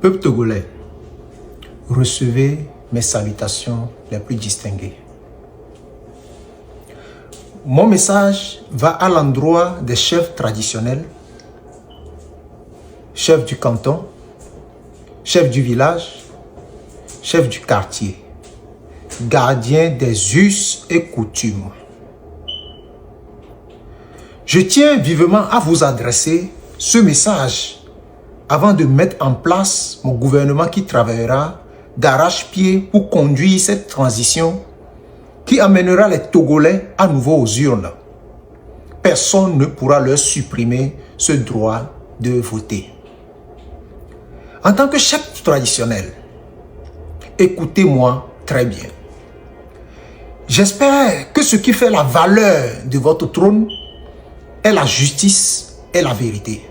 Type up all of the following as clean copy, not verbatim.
Peuple togolais, recevez mes salutations les plus distinguées. Mon message va à l'endroit des chefs traditionnels, chefs du canton, chefs du village, chefs du quartier, gardiens des us et coutumes. Je tiens vivement à vous adresser ce message avant de mettre en place mon gouvernement qui travaillera d'arrache-pied pour conduire cette transition qui amènera les Togolais à nouveau aux urnes. Personne ne pourra leur supprimer ce droit de voter. En tant que chef traditionnel, écoutez-moi très bien. J'espère que ce qui fait la valeur de votre trône est la justice et la vérité.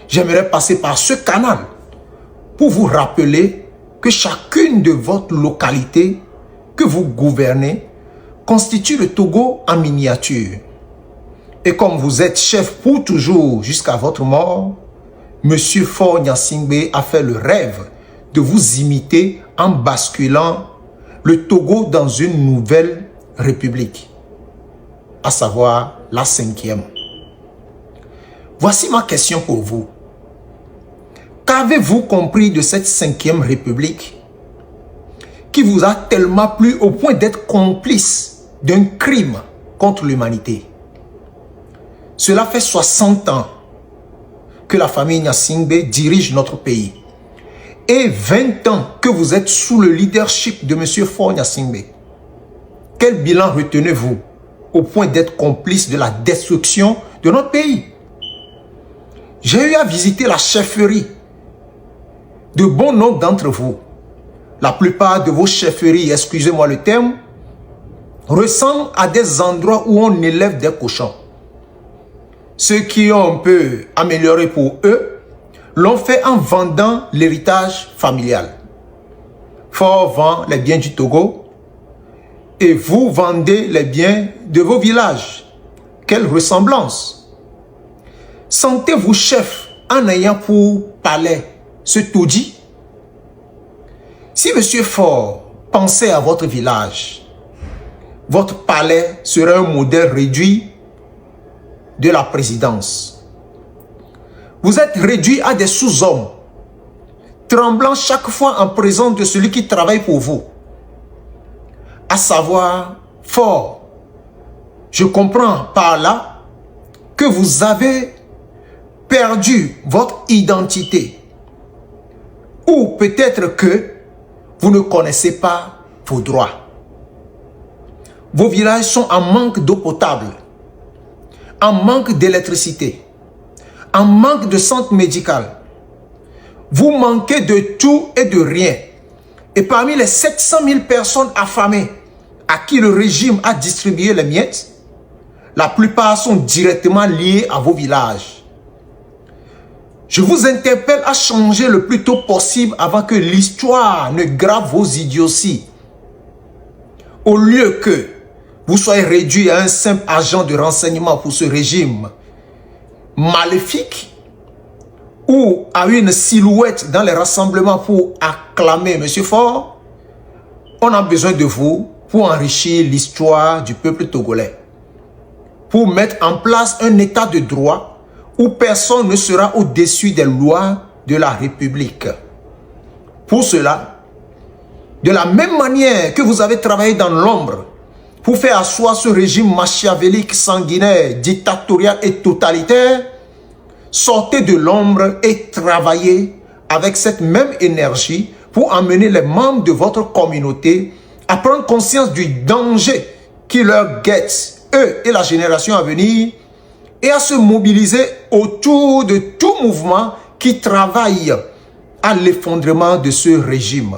J'aimerais passer par ce canal pour vous rappeler que chacune de votre localité que vous gouvernez constitue le Togo en miniature. Et comme vous êtes chef pour toujours jusqu'à votre mort, M. Faure Gnassingbé a fait le rêve de vous imiter en basculant le Togo dans une nouvelle république, à savoir la 5e. Voici ma question pour vous. Qu'avez-vous compris de cette 5e république qui vous a tellement plu au point d'être complice d'un crime contre l'humanité? Cela fait 60 ans que la famille Gnassingbé dirige notre pays et 20 ans que vous êtes sous le leadership de M. Faure Gnassingbé. Quel bilan retenez-vous au point d'être complice de la destruction de notre pays? J'ai eu à visiter la chefferie de bon nombre d'entre vous. La plupart de vos chefferies, excusez-moi le terme, ressemblent à des endroits où on élève des cochons. Ceux qui ont un peu amélioré pour eux l'ont fait en vendant l'héritage familial. Faure vend les biens du Togo et vous vendez les biens de vos villages. Quelle ressemblance! Sentez-vous chef en ayant pour palais ce taudis? Si M. Faure pensait à votre village, votre palais serait un modèle réduit de la présidence. Vous êtes réduit à des sous-hommes, tremblant chaque fois en présence de celui qui travaille pour vous, à savoir Faure. Je comprends par là que vous avez perdu votre identité. Ou peut-être que vous ne connaissez pas vos droits. Vos villages sont en manque d'eau potable, en manque d'électricité, en manque de centre médical. Vous manquez de tout et de rien. Et parmi les 700 000 personnes affamées à qui le régime a distribué les miettes, la plupart sont directement liées à vos villages. Je vous interpelle à changer le plus tôt possible avant que l'histoire ne grave vos idioties. Au lieu que vous soyez réduit à un simple agent de renseignement pour ce régime maléfique ou à une silhouette dans les rassemblements pour acclamer M. Faure, on a besoin de vous pour enrichir l'histoire du peuple togolais, pour mettre en place un état de droit où personne ne sera au-dessus des lois de la République. Pour cela, de la même manière que vous avez travaillé dans l'ombre pour faire asseoir ce régime machiavélique, sanguinaire, dictatorial et totalitaire, sortez de l'ombre et travaillez avec cette même énergie pour amener les membres de votre communauté à prendre conscience du danger qui leur guette, eux et la génération à venir, et à se mobiliser autour de tout mouvement qui travaille à l'effondrement de ce régime.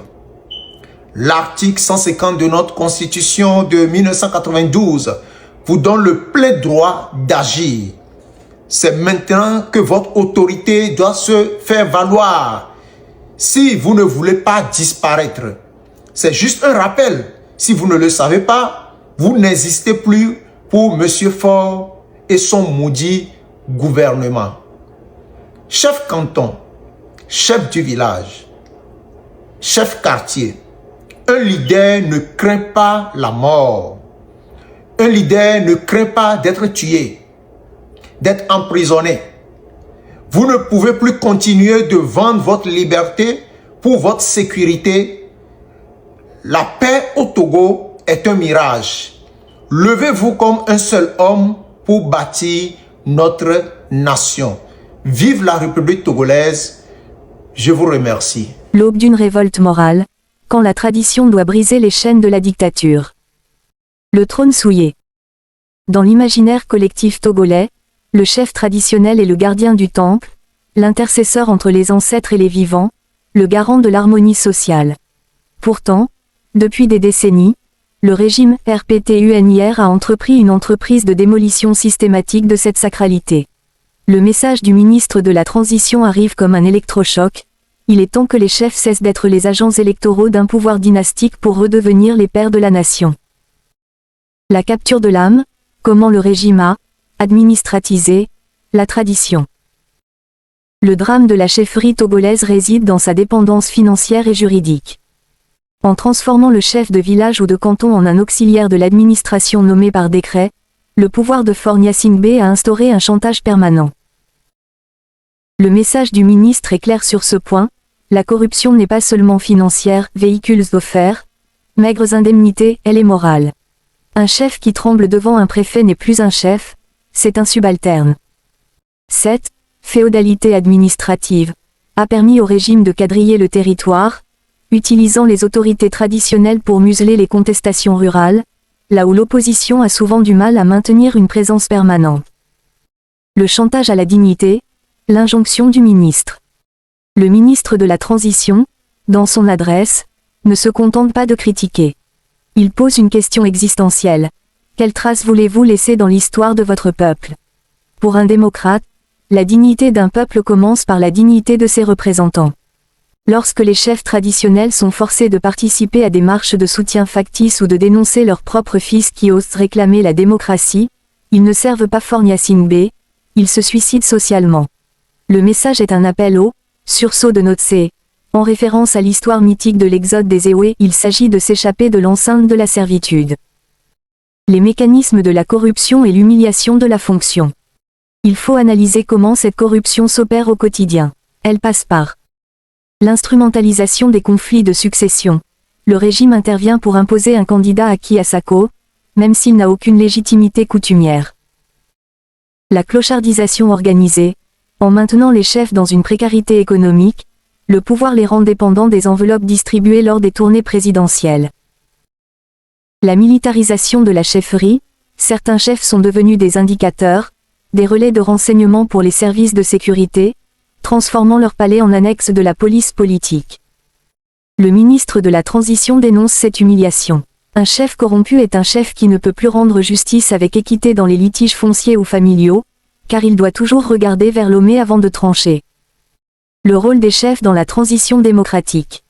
L'article 150 de notre Constitution de 1992 vous donne le plein droit d'agir. C'est maintenant que votre autorité doit se faire valoir si vous ne voulez pas disparaître. C'est juste un rappel. Si vous ne le savez pas, vous n'existez plus pour M. Faure et son maudit gouvernement. Chef canton, chef du village, chef quartier, un leader ne craint pas la mort. Un leader ne craint pas d'être tué, d'être emprisonné. Vous ne pouvez plus continuer de vendre votre liberté pour votre sécurité. La paix au Togo est un mirage. Levez-vous comme un seul homme pour bâtir notre nation. Vive la République togolaise. Je vous remercie. L'aube d'une révolte morale, quand la tradition doit briser les chaînes de la dictature. Le trône souillé. Dans l'imaginaire collectif togolais, le chef traditionnel est le gardien du temple, l'intercesseur entre les ancêtres et les vivants, le garant de l'harmonie sociale. Pourtant, depuis des décennies, le régime RPTUNIR a entrepris une entreprise de démolition systématique de cette sacralité. Le message du ministre de la Transition arrive comme un électrochoc. Il est temps que les chefs cessent d'être les agents électoraux d'un pouvoir dynastique pour redevenir les pères de la nation. La capture de l'âme, comment le régime a administratisé la tradition. Le drame de la chefferie togolaise réside dans sa dépendance financière et juridique. En transformant le chef de village ou de canton en un auxiliaire de l'administration nommé par décret, le pouvoir de Faure Gnassingbé a instauré un chantage permanent. Le message du ministre est clair sur ce point, la corruption n'est pas seulement financière, véhicules offerts, maigres indemnités, elle est morale. Un chef qui tremble devant un préfet n'est plus un chef, c'est un subalterne. Cette féodalité administrative a permis au régime de quadriller le territoire, utilisant les autorités traditionnelles pour museler les contestations rurales, là où l'opposition a souvent du mal à maintenir une présence permanente. Le chantage à la dignité, l'injonction du ministre. Le ministre de la Transition, dans son adresse, ne se contente pas de critiquer. Il pose une question existentielle. Quelle trace voulez-vous laisser dans l'histoire de votre peuple? Pour un démocrate, la dignité d'un peuple commence par la dignité de ses représentants. Lorsque les chefs traditionnels sont forcés de participer à des marches de soutien factices ou de dénoncer leurs propres fils qui osent réclamer la démocratie, ils ne servent pas Faure Gnassingbé, ils se suicident socialement. Le message est un appel au sursaut de Notse. En référence à l'histoire mythique de l'exode des Ewe, il s'agit de s'échapper de l'enceinte de la servitude. Les mécanismes de la corruption et l'humiliation de la fonction. Il faut analyser comment cette corruption s'opère au quotidien. Elle passe par l'instrumentalisation des conflits de succession. Le régime intervient pour imposer un candidat acquis à sa cause, même s'il n'a aucune légitimité coutumière. La clochardisation organisée. En maintenant les chefs dans une précarité économique, le pouvoir les rend dépendants des enveloppes distribuées lors des tournées présidentielles. La militarisation de la chefferie. Certains chefs sont devenus des indicateurs, des relais de renseignement pour les services de sécurité, transformant leur palais en annexe de la police politique. Le ministre de la Transition dénonce cette humiliation. Un chef corrompu est un chef qui ne peut plus rendre justice avec équité dans les litiges fonciers ou familiaux, car il doit toujours regarder vers Lomé avant de trancher. Le rôle des chefs dans la transition démocratique.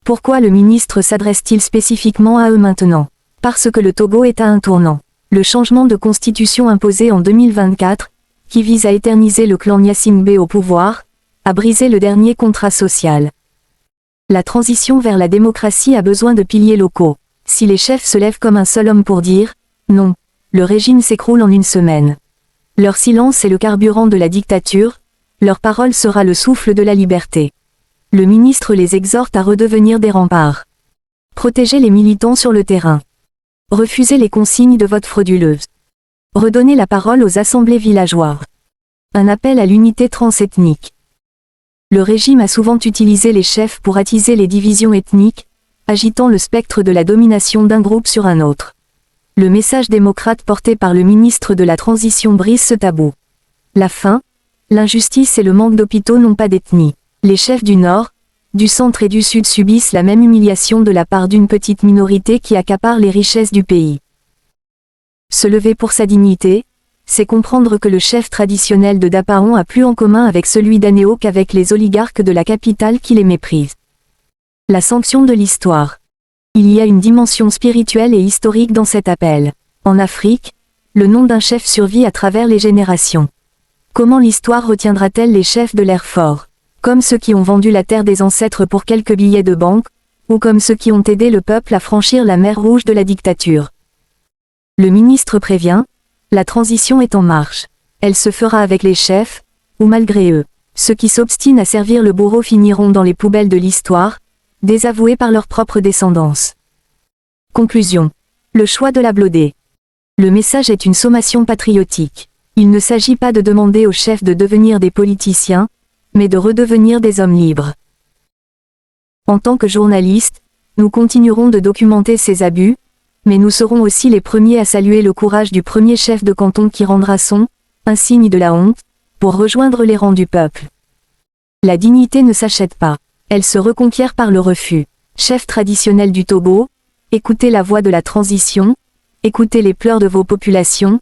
Pourquoi le ministre s'adresse-t-il spécifiquement à eux maintenant? Parce que le Togo est à un tournant. Le changement de constitution imposé en 2024, qui vise à éterniser le clan Gnassingbé au pouvoir, a brisé le dernier contrat social. La transition vers la démocratie a besoin de piliers locaux. Si les chefs se lèvent comme un seul homme pour dire « non », le régime s'écroule en une semaine. Leur silence est le carburant de la dictature, leur parole sera le souffle de la liberté. Le ministre les exhorte à redevenir des remparts. Protéger les militants sur le terrain. Refuser les consignes de vote frauduleuses. Redonner la parole aux assemblées villageoises. Un appel à l'unité transethnique. Le régime a souvent utilisé les chefs pour attiser les divisions ethniques, agitant le spectre de la domination d'un groupe sur un autre. Le message démocrate porté par le ministre de la Transition brise ce tabou. La faim, l'injustice et le manque d'hôpitaux n'ont pas d'ethnie. Les chefs du Nord, du Centre et du Sud subissent la même humiliation de la part d'une petite minorité qui accapare les richesses du pays. Se lever pour sa dignité, c'est comprendre que le chef traditionnel de Dapaon a plus en commun avec celui d'Anéo qu'avec les oligarques de la capitale qui les méprisent. La sanction de l'histoire. Il y a une dimension spirituelle et historique dans cet appel. En Afrique, le nom d'un chef survit à travers les générations. Comment l'histoire retiendra-t-elle les chefs de l'ère fort? comme ceux qui ont vendu la terre des ancêtres pour quelques billets de banque, ou comme ceux qui ont aidé le peuple à franchir la mer Rouge de la dictature. Le ministre prévient, la transition est en marche. Elle se fera avec les chefs, ou malgré eux. Ceux qui s'obstinent à servir le bourreau finiront dans les poubelles de l'histoire, désavoués par leur propre descendance. Conclusion. Le choix de la Blodée. Le message est une sommation patriotique. Il ne s'agit pas de demander aux chefs de devenir des politiciens, mais de redevenir des hommes libres. En tant que journalistes, nous continuerons de documenter ces abus, mais nous serons aussi les premiers à saluer le courage du premier chef de canton qui rendra son insigne de la honte, pour rejoindre les rangs du peuple. La dignité ne s'achète pas, elle se reconquiert par le refus. Chef traditionnel du Togo, écoutez la voix de la transition, écoutez les pleurs de vos populations,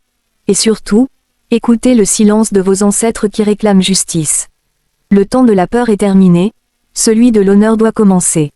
et surtout, écoutez le silence de vos ancêtres qui réclament justice. Le temps de la peur est terminé, celui de l'honneur doit commencer.